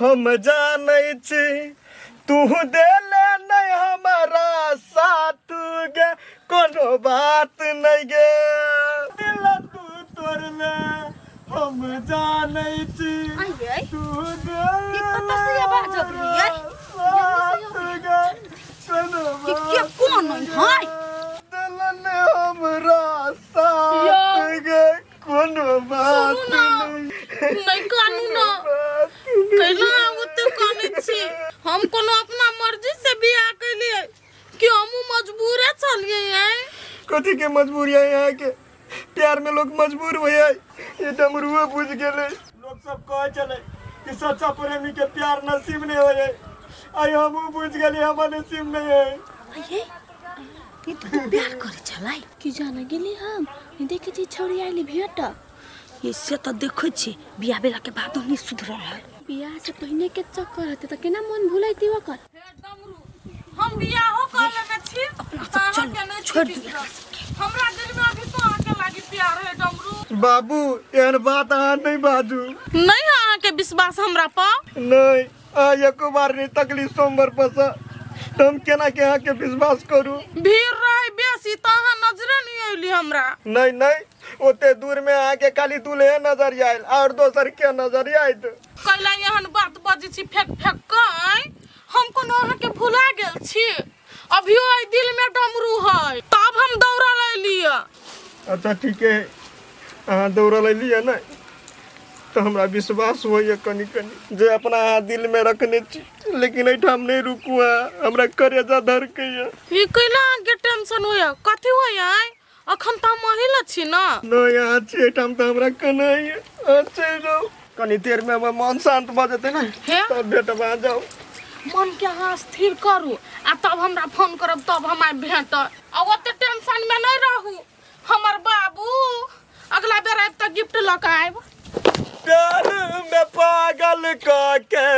हम जानै छी तू देले नहीं हमारा साथ गे कोनो बात नहीं गे दिल तू तोड़ले हम जानै छी तू देले हमरा साथ गे कोनो बात नहीं कानून कैला होते काने छी हम कोनो अपना मर्जी से बियाह कैलिए कि हम मजबूर चलिए हैं कथी के मजबूरी है यहाँ के प्यार में लोग मजबूर हो जाए ये डमरुआ बुझ गए लोग सब कहे चले कि सच्चा प्रेमी के प्यार नसीब नहीं हो जाए आई हम बुझ गए हमारे नसीब नहीं है ये तो प्यार करे चलाई कि जाना गेली हम देखे छी छोरी आइली भेट इससे तो देखै छी बियाह बेला के बाद नहीं सुधरल है बियाह से पहले के चक्कर हते त केना मन भुलाइती ओकर हे डमरू हम बियाह हो कर लेने छी अपना सब चल छोड़ दिया हमरा दिल में अभी तो आके लागी प्यार है डमरू बाबू एहन बात अहाँ नहीं बाजू नहीं अहाँ के विश्वास हमरा पर नहीं आ एको बार नहीं तकली सोमवार पसा तुम केना के यहाँ के विश्वास करू भीड़ रहे बेसी त अहाँ नजरे नहीं आइली हमरा नहीं नहीं ओते दूर में आके खाली दूल्हे नजर आयल और दोसर के नजर आयत कैला एहन बात बजे छी फेक फेक कई हम कोनो अहाँ के भुला गेल छी अभियो आई दिल में डमरू है तब हम दौड़ा ले लिया अच्छा ठीक है अहाँ दौड़ा ले लिया ना तो हमरा विश्वास होइए कनी कनी जे अपना हाथ दिल में रखने छी लेकिन एठाम नहीं रुकू हमरा करेजा धर के ये कैला के टेंशन होया कथि होया अखन त महिला छी ना नहीं यहाँ छी एठाम तो हमरा कनाई अच्छे जाओ कनी देर में हमर मन शांत भ जते ना तब भेटबा जाओ मन के अहाँ स्थिर करू आ तब हमरा फोन करब तब हम आइ भेट आ ओते टेंशन में नहीं रहू हमर बाबू अगला बेर आइब त गिफ्ट ल के आइब प्यार में पागल काके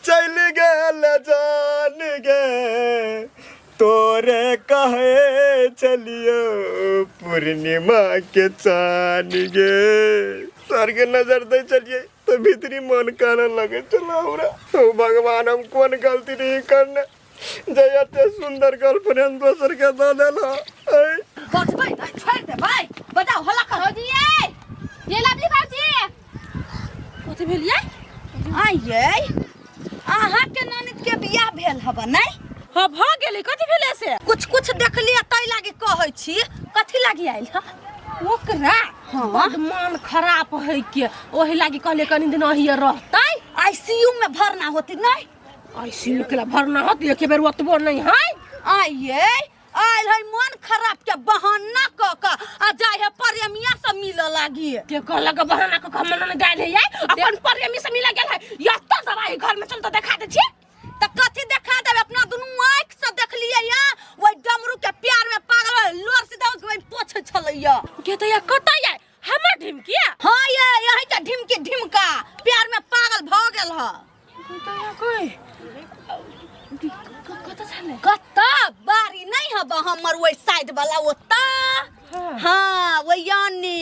चल गेल जान गे तोरे कहे चलियो पूर्णिमा के चान गे सर के नजर दे चलिए तो भीतरी मन कान लगे चलो हमरा तो भगवान हम कौन गलती नहीं करने जयते सुंदर गर्लफ्रेंड दोसर के दे देला बस भाई छोड़ दे भाई बताओ हल्ला करो जी ये लवली बाजी कथि भेलिए आइए आहा के ननद के बियाह भेल हबा नहीं हां भ गेलै कथि भेले से कुछ देख लिया तै लागी कहै छी कथि लागी आइल ह ओकरा बड मन खराब है के ओही लागी कहले कनी दिन हियर रहतै आईसीयू में भरना होती नहीं आईसीयू के भरना होत एक बेर ओतबो नहीं है आइए आइल है मन खराब के बहाना क क आ जाय है प्रेमिया से मिल लागी के कहला के बहाना क हम न गाइल है अपन प्रेमी से मिल गेल है या तो दवाई घर में चल तो देखा दे छी त कथि देखा देब अपना दुनु आंख से देख लिया या ओइ डमरू के प्यार में पागल लोर से दो के पोछ छलैया के त या कतै है हमर ढिमकी हां ये यही के ढिमकी ढिमका प्यार में पागल भ गेल ह त या कोई कत्ता बारी नहीं हबा हमर ओइ साइड वाला ओता हां वो यानी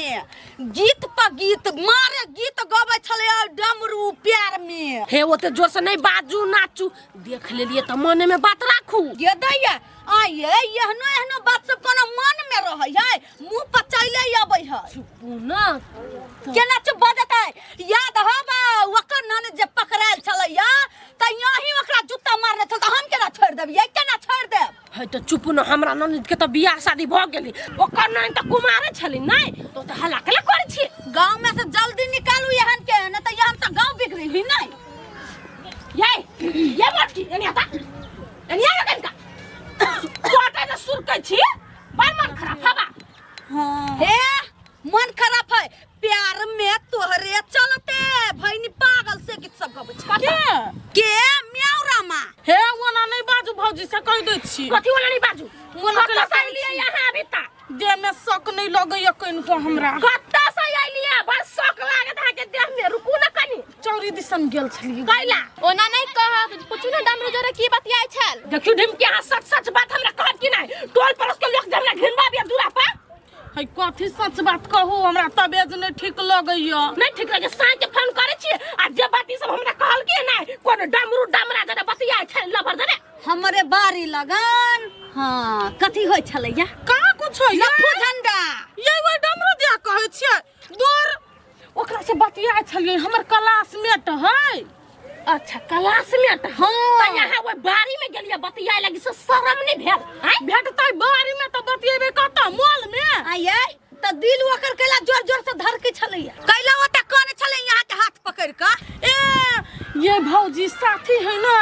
गीत पर गीत मारे गीत गबै छले डमरू प्यार में हे ओते जोर से नहीं बाजू नाचू देख लेलिए त मन में बात राखू ये दैया आइए एहनो बात सब कोनो मन में रहै है मुंह पर चले आबै है पुना केना चुप भ जतै याद हबा ओकर नन जे पकड़ायल छलैया त यही ओकरा जूता मारने छल त हम केना छोड़ देबियै केना छोड़ देब है त चुप न हमरा ननद के त बियाह शादी भ गेली ओकर नन त कुमारे छली नहीं तो त हल्ला केला करै छी गांव में से जल्दी निकालू यहन के न त यहन त गांव बिगड़ी ही नहीं ये मटकी एनिया ता एनिया कनका कोटा न सुर कै छी बड़ मन खराब हबा हां हे मन खराब है प्यार में तोहरे चलते भैनी पागल से गीत सब गबै छ के म्याऊ रामा हे ओना नहीं बाजू भौजी से कह दे छी कथि ओना नहीं बाजू ओना के साइलिए यहां अभी ता जे में शक नहीं लगैया कइन को हमरा कत्ता से आइलिए बस शक लागत है के देह में रुकू न कनी चौरी दिसन गेल छली कैला ओना नहीं कह पूछू ना डमरू जोरे की बतियाय छल देखियो ढिमकी हां सच सच बात हमरा कहत कि नहीं टोल परस के लोग हमरा घिनबा बिया दूरा पर है कथि सच बात कहू हमरा तबेज नहीं ठीक लगैया नहीं ठीक लगे साँझ के फोन करे छी आ जे बात ई सब हमरा कहल की के ना कोन डमरू डमरा जने बतिया छै लबर जने हमरे बारी लगन हाँ कथी होय छलैया का कुछ होय लफू झंडा ये वो डमरू दिया कहै छियै दूर ओकरा से बतिया छलिए हमर क्लासमेट है अच्छा क्लासमेट हाँ त यहाँ वो बारी में गेलिए बतिया लगी से शर्म नहीं भेल भेटतै बारी में त बतियेबे कत मॉल में आये त दिल ओकर कैला जोर जोर से धर के छलैया कैला ओता कोन छलै यहाँ के हाथ पकड़ के ए ये भौजी साथी है ना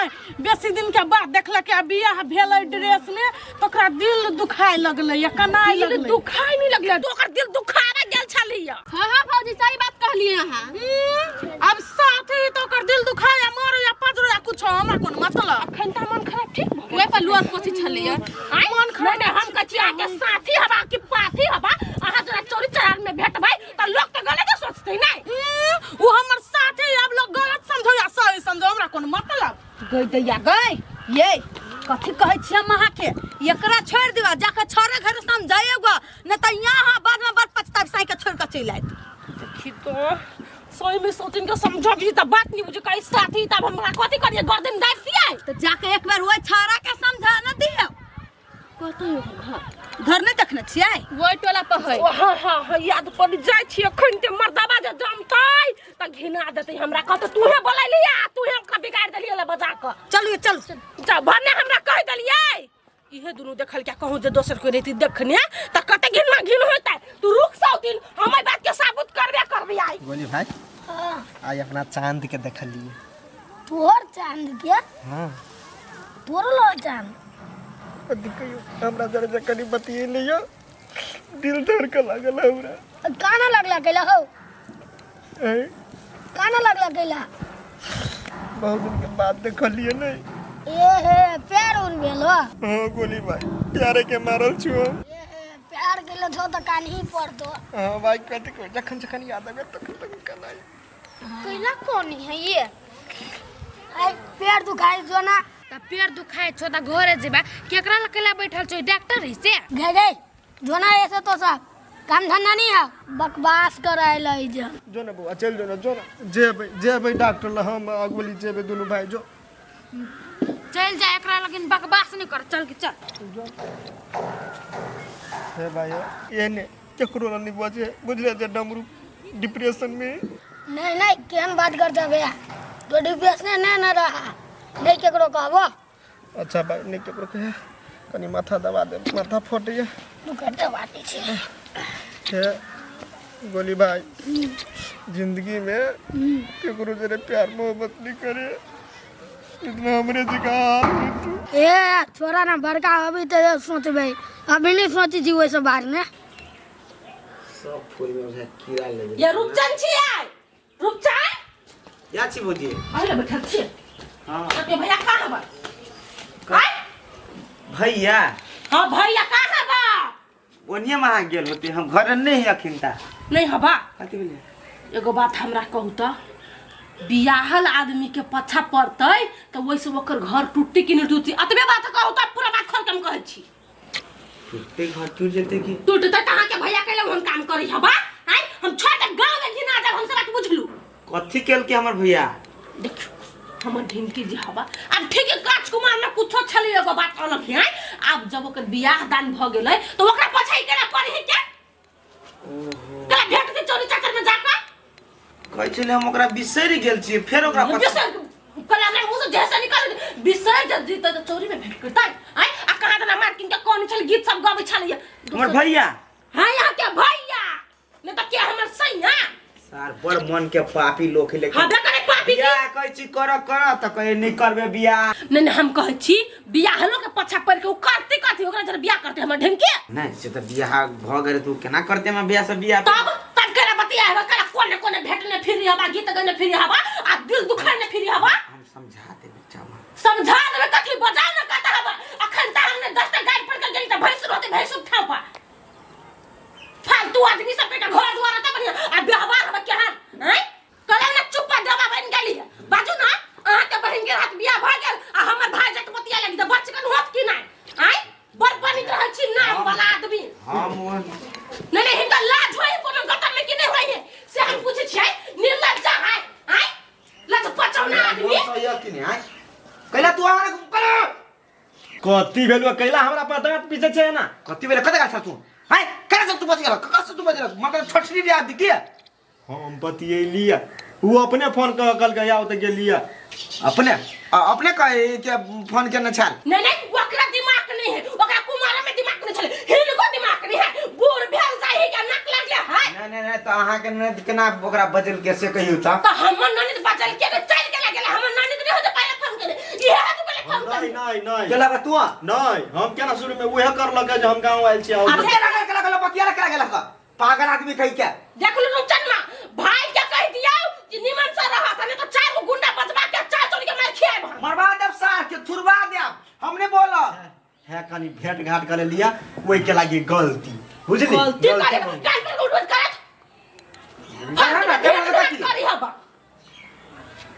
बेसी दिन के बाद देखल के बियाह भेलै ड्रेस में तोकरा दिल दुखाय लगलै या कनाय लगलै दिल दुखाय नहीं लगलै तो ओकर दिल दुखावे गेल छलिए हां हां भौजी सही बात कहलिए अहाँ अब साथी तो ओकर दिल दुखाय या मरो या पजरो या कुछ हमरा कोन मतलब अखन त मन खराब ठीक भ गेल पर लोर कोसी छलिए आई मन खराब नहीं हम कचिया के साथी हवा कि पाथी हवा अहाँ जरा चोरी चरार में भेटबै त लोग त गलत सोचतै नहीं वो हमर साथी अब लोग गलत समझो या सही समझो हमरा कोन मतलब गई दैया गई ये कथी कहै छी हम अहाँ के एकरा छोड़ दिवा जाके छोरे घर समझाएगा न त यहाँ बाद में बड़ पछताव साई के छोड़ के चल आइत देखी तो सोई में सोचिन के समझबी त बात नहीं बुझे कई साथी तब हमरा कथी करिए गर्दन दाब दिए तो जाके एक बार ओइ छोरा के समझा न दियो कतै घर नहीं देखने छियै वो टोला पर है हां हां हां याद पड़ जाय छी अखन ते मर्दाबा जे जमतै त घिना देतै हमरा कत तूहे बोलैलिया तूहे का बिगाड़ देलिए ला बजा क चलिए चल जा भन्ने हमरा कह देलिए इहे दुनु देखल क्या कहूं जे दोसर को रहती देखने त कते घिन होतै तू रुक साउतिन हमर बात के साबुत करबे आई बोली भाई आज अपना चांद के देख लिए तोर चांद के हाँ तोर लो चांद दिखियो हमरा जरा जकनी बतिए लियो दिल धड़क लागल हमरा काना लगला केला हो ए काना लगला केला बहुत दिन के बाद देख लिए नहीं ए हे पैर उड़ गेलो हाँ गोली भाई प्यारे के मारल छु हम ए हे पैर गेलो छो त कानही पड़तो हाँ भाई कहते को जखन याद आवे तखन कनाई कैला कोनी है ये आई पैर दुखाई जो ना त पेड़ दुखाए छ त घरे जेबा केकरा लकेला बैठल छ डॉक्टर है से गए गए जो ना ऐसे तो सब काम धंधा नहीं है बकवास कराए लई जे जो ना बुआ चल जो ना जेबै डॉक्टर ला हम अगली जेबै दोनों भाई जो चल जा एकरा लेकिन बकवास नहीं कर चल के चल हे भाई ये ने केकरो ला नहीं बुझले जे डमरू डिप्रेशन में नहीं नहीं केन बात करता गया तो डिप्रेशन नहीं ना रहा नहीं केकरो कहबो अच्छा भाई नहीं केकरो कहे कनी माथा दबा दे माथा फटैया तू करते बाती छे हे गोली भाई जिंदगी में केकरो जरे प्यार मोहब्बत नहीं करे इतना हमरे जिका ए छोरा ना बड़का अभी तो सोचबे अभी नहीं सोची जी वैसे बाहर में सब फूल में उसे कीड़ा लगे ये रुपचन छियै रुपचन या छी बोलिए आइले बैठल छियै हां अते भैया कहां बा आय भैया हां भैया कहां बा ओनिए वहां गेल होते हम घर नहीं अखिनता नहीं हबा कथि बोले एगो बात हमरा कहू त बियाहल आदमी के पछा पड़तै त वैसे ओकर घर टूटी कि नहीं टूटी अतबे बात कहू त पूरा बात खोल के हम कहै छी टूटते घर टूट जेते कि टूटतै त अहाँ के भैया के लग हम काम करी हबा आय हम छोटे गांव में घिना जब हमसे बात बुझलू कथि केल के हमर भैया देखो हमर ढिमकी जे हबा अब ठीक है राजकुमार में कुछो छली एगो बात अलग है अब जब ओकर बियाह दान भ गेलै त ओकरा पछाई केना पड़ी के ओहो कला भेट के चोरी चक्कर में जाका कहै छले हम ओकरा बिसरि गेल छी फेर ओकरा पता कला ने मुंह से जैसे निकल बिसर जल्दी त चोरी में भेट करता आय आ कहां तना मार किन के कोन छल गीत सब गाबै छलिए हमर भैया हां यहाँ के भैया ने त के हमर सैया सार बड़ मन के पापी लोग है लेकिन हां देखरे पापी बिया कहै छी कर त कहे नहीं करबे बिया नहीं हम कहै छी बियाहलो के पछा पड़ के उ करते कथि ओकरा जरा बियाह करते हमर ढंके नहीं से त बियाह भ गेल तू केना करते हम बियाह से बियाह तब करा बतिया है कला कोने भेटने फिरी हवा गीत गाने फिरी हवा आ दिल दुखाने फिरी हवा हम समझा देबे चावा समझा देबे कथि बजाओ न कहता हवा अखन त हमने 10 टा गाड़ी पड़ के गेली त भैंस रोते भैंस उठा पा फालतू आदमी सब के घर द्वार त बढ़िया आ व्यवहार हवा के हां हैं कला न चुप दबा बन गेली बाजू ना अहाँ के बहिन के हाथ बियाह भ गेल आ हमर भाई जट बतिया लगी त बच के होत कि नहीं हैं बड़ बनित रहै छी नाम वाला आदमी हम नहीं हिनका लाज होई कोनो गटर में कि नहीं होई से हम पूछे छियै निर्लज्जा है हैं कि नहीं आय कैला तू आ कति भेलु कैला हमरा पर दांत पीछे छे ना कति बेला कते गाछ तू हाय करे सब तू बच गेला कस तू बच गेला मगर छोटरी रे आदि के हम बतियलिया वो अपने फोन कल के आओ त गेलिया अपने कहे के फोन करना छाल नहीं ओकरा दिमाग नहीं है ओकरा कुमारा में दिमाग नहीं चले हिनको दिमाग नहीं है बूढ़ भेल जाई के नक लगले है नहीं तो अहाँ के ननद केना ओकरा बदल के से कहियो त तो हमर ननद बदल के चल के गेले हमर ननद नहीं हो तो पहले फोन करे ये है तो पहले फोन करे नहीं केला बा तू नहीं हम केना शुरू में उहे कर लगे जे हम गांव आइल छी आओ अब केला बतिया करा गेला का पागल आदमी कहि के देख लो चन्ना भाई क्या कह दिया कि निमन से रहा था नहीं तो चार गो गुंडा बचवा के चार चोरी के मार खियाए भाई मरवा देब सार के थुरवा देब हमने बोला है कनी भेंट घाट करे लिया ओई के लागी गलती बुझली गलती करे काल पर उठ करे करी हबा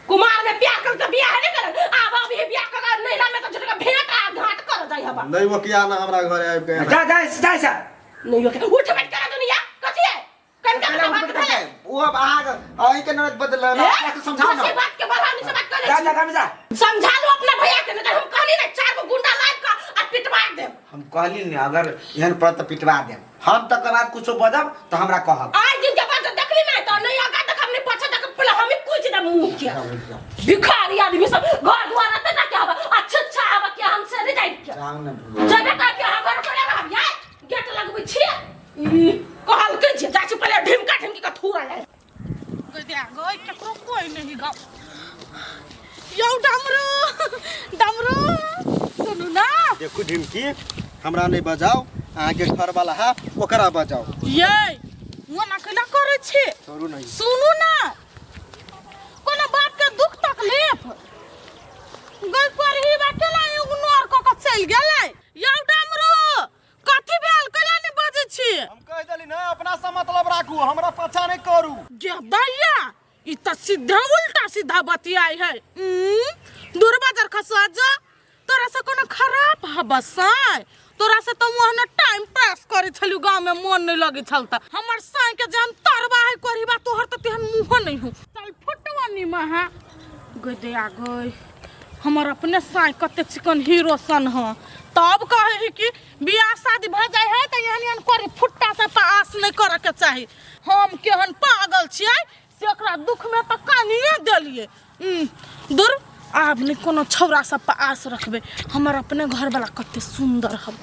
कुमार में ब्याह कर तो ब्याह नहीं कर अब अभी ब्याह कर नहीं ना में तो झटका भेंट घाट कर जाई हबा नहीं वो किया ना हमरा घरे आब के जा नहीं ओके उठ बैठ कर दुनिया कथि है कनका बात भेले वो अब आई के ननद बदल समझाओ ना बात के बहाने से बात करे जा समझा लो अपना भैया के नहीं हम कहली ना चार गो गुंडा लाइव का और पिटवा दे हम कहली नहीं अगर एहन पर त पिटवा देब हम तक बाद कुछो बजब तो हमरा कहब आज दिन के बाद देखली ना तो नहीं आगा तक हमने पछा तक पहले हम ही कुछ ना मुंह किया भिखारी आदमी सब घर द्वार रहते ना क्या अच्छा हवा क्या हमसे नहीं जाए क्या जाओ ना जबे का क्या घर करे हम यार गेट लगबै छिए कहल के जे जाची पहले ढिमका ढिमकी का थूरा है गई केकरो कोई नहीं गाँव यौ डमरू सुनू ना देखो ढिमकी हमरा नहीं बजाओ अहाँ के घर वाला है ओकरा बजाओ ये वो ना कला करे छे छोड़ू नहीं सुनू ना कोनो बात के दुख तकलीफ गई पर ही बाटे ना इग्नोर क के चल गेलै यौ डमरू कथि भेल कला नहीं बजे छी हम कह देली ना अपना से मतलब राखू हमरा पाछा नहीं करू जे दैया ई त सीधा उल्टा सीधा बतियाई है दूर बाजार खसवा जा तोरा से कोनो खराब हबसाय तोरा से तो मोहन टाइम पास करे छलु गांव में मन नहीं लगे छल त हमर साई के जान तरवा है करबा तोहर त तेहन मुंह नहीं हो चल फुटवा नी महा गदे आ गई हमर अपने साई कते चिकन हीरो सन ह तब कहे है कि बियाह शादी भ जाय है त यहन करे फुट्टा से पास नहीं करे के चाही हम केहन पागल छियै से ओकरा दुख में त कानिए देलिए दूर आब नहीं कोनो छौरा सब पर आस रखबे हमर अपने घर वाला कते सुंदर हम